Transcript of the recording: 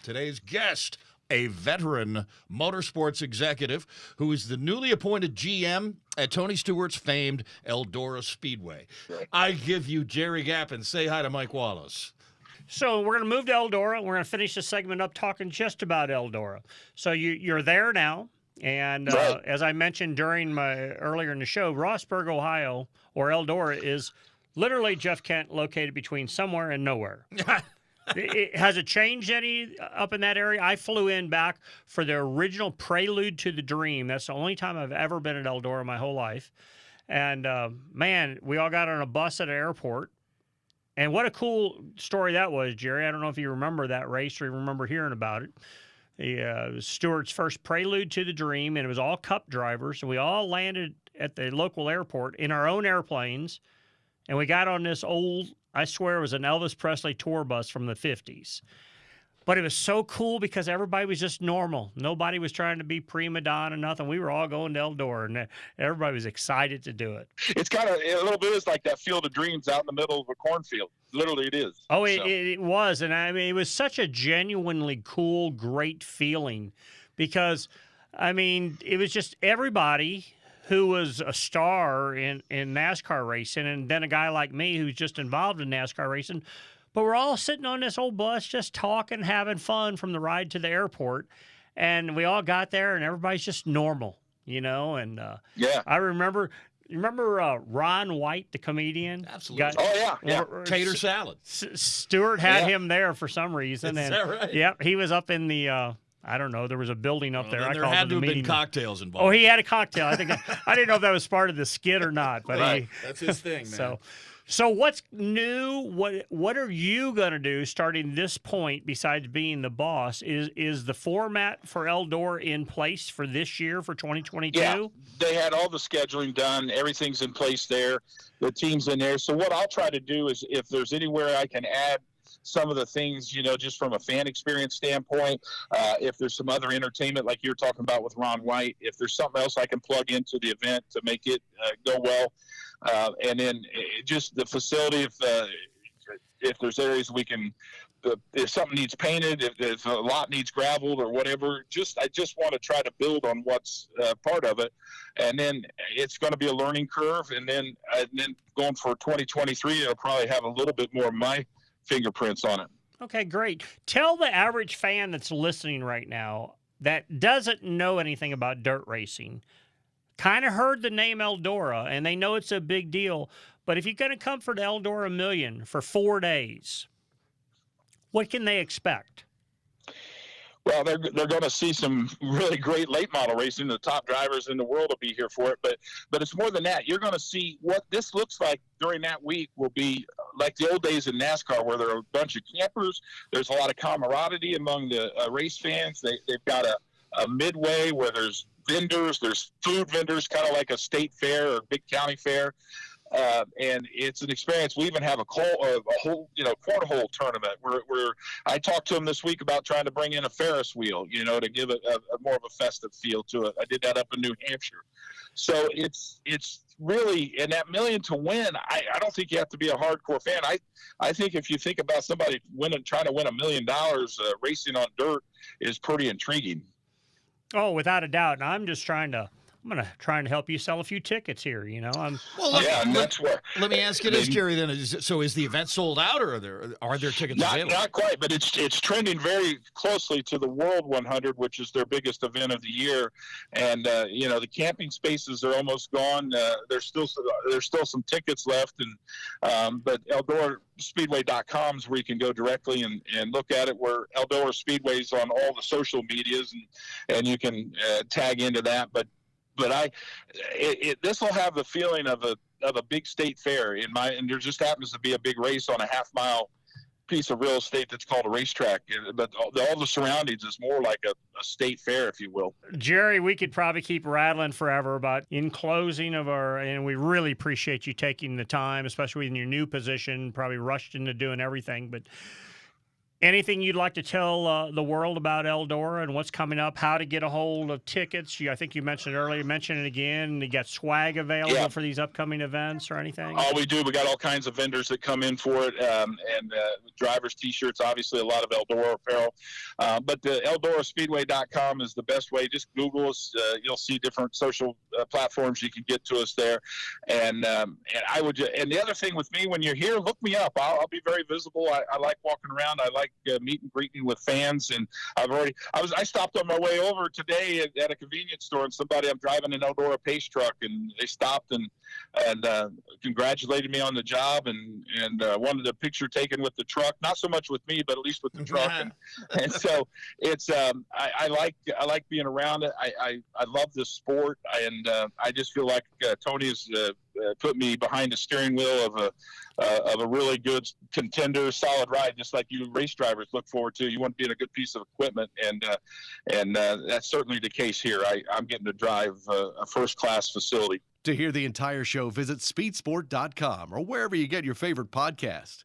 Today's guest, a veteran motorsports executive who is the newly appointed GM at Tony Stewart's famed Eldora Speedway. I give you Jerry Gappens. Say hi to Mike Wallace. So we're going to move to Eldora. We're going to finish the segment up talking just about Eldora. So you're there now. And as I mentioned earlier in the show, Rossburg, Ohio, or Eldora, is literally Jeff Kent located between somewhere and nowhere. Has it changed any up in that area? I flew in back for the original Prelude to the Dream. That's the only time I've ever been at Eldora my whole life. And, man, we all got on a bus at an airport. And what a cool story that was, Jerry. I don't know if you remember that race or you remember hearing about it. It was Stewart's first Prelude to the Dream, and it was all Cup drivers. So we all landed at the local airport in our own airplanes, and we got on this old, I swear it was an Elvis Presley tour bus from the 50s. But it was so cool because everybody was just normal. Nobody was trying to be prima donna, nothing. We were all going to Eldora, and everybody was excited to do it. It's kind of a little bit is like that Field of Dreams out in the middle of a cornfield. Literally, it is. Oh, it was. And I mean, it was such a genuinely cool, great feeling because, I mean, it was just everybody who was a star in NASCAR racing, and then a guy like me who's just involved in NASCAR racing. But we're all sitting on this old bus just talking, having fun from the ride to the airport. And we all got there, and everybody's just normal, you know? And I remember – you remember Ron White, the comedian? Absolutely. Yeah. Tater salad. Stewart had him there for some reason. Is that right? Yep, he was up in the I don't know, there was a building up there. There had to have been cocktails involved. Oh, he had a cocktail. I think I didn't know if that was part of the skit or not. But right. That's his thing, man. So what's new? What are you going to do starting this point besides being the boss? Is the format for Eldora in place for this year, for 2022? Yeah, they had all the scheduling done. Everything's in place there. The team's in there. So what I'll try to do is if there's anywhere I can add some of the things, you know, just from a fan experience standpoint, if there's some other entertainment like you're talking about with Ron White, if there's something else I can plug into the event to make it go well. And then just the facility, if there's areas we can, if something needs painted, if a lot needs gravelled or whatever, I just want to try to build on what's part of it. And then it's going to be a learning curve. And then going for 2023, it'll probably have a little bit more of my fingerprints on it. Okay, great. Tell the average fan that's listening right now that doesn't know anything about dirt racing, kind of heard the name Eldora, and they know it's a big deal. But if you're going to come for the Eldora Million for 4 days, what can they expect? Well, they're going to see some really great late model racing. The top drivers in the world will be here for it. But it's more than that. You're going to see what this looks like during that week will be like the old days in NASCAR where there are a bunch of campers. There's a lot of camaraderie among the race fans. They've got a midway where there's vendors, there's food vendors, kind of like a state fair or big county fair. And it's an experience. We even have a whole, cornhole tournament where I talked to him this week about trying to bring in a Ferris wheel, to give it a more of a festive feel to it. I did that up in New Hampshire. So it's really, and that million to win, I don't think you have to be a hardcore fan. I think if you think about somebody trying to win $1 million racing on dirt is pretty intriguing. Oh, without a doubt. And I'm going to try and help you sell a few tickets here, Let me ask you this, Jerry, then. So is the event sold out, or are there tickets available? Not quite, but it's trending very closely to the World 100, which is their biggest event of the year. And, the camping spaces are almost gone. There's still some tickets left. But EldoraSpeedway.com is where you can go directly and look at it, where Eldora Speedway's on all the social medias, and you can tag into that. But this will have the feeling of a big state fair and there just happens to be a big race on a half-mile piece of real estate that's called a racetrack. But all the surroundings is more like a state fair, if you will. Jerry, we could probably keep rattling forever about in closing and we really appreciate you taking the time, especially in your new position, probably rushed into doing everything. But Anything you'd like to tell the world about Eldora and what's coming up, how to get a hold of tickets? I think you mentioned earlier, mention it again. You got swag available for these upcoming events or anything? Oh, we do. We got all kinds of vendors that come in for it, and drivers' T-shirts, obviously a lot of Eldora apparel. But the EldoraSpeedway.com is the best way. Just Google us. You'll see different social platforms you can get to us there. And I would. And the other thing with me, when you're here, look me up. I'll be very visible. I like walking around. I like meet and greeting with fans, and I stopped on my way over today at a convenience store, and I'm driving an Eldora Pace truck, and they stopped and congratulated me on the job, and wanted a picture taken with the truck, not so much with me, but at least with the truck. And so it's I like being around it. I love this sport, and I just feel like Tony's put me behind the steering wheel of a really good contender, solid ride, just like you race drivers look forward to. You want to be in a good piece of equipment, and that's certainly the case here. I'm getting to drive a first-class facility. To hear the entire show, visit speedsport.com or wherever you get your favorite podcast.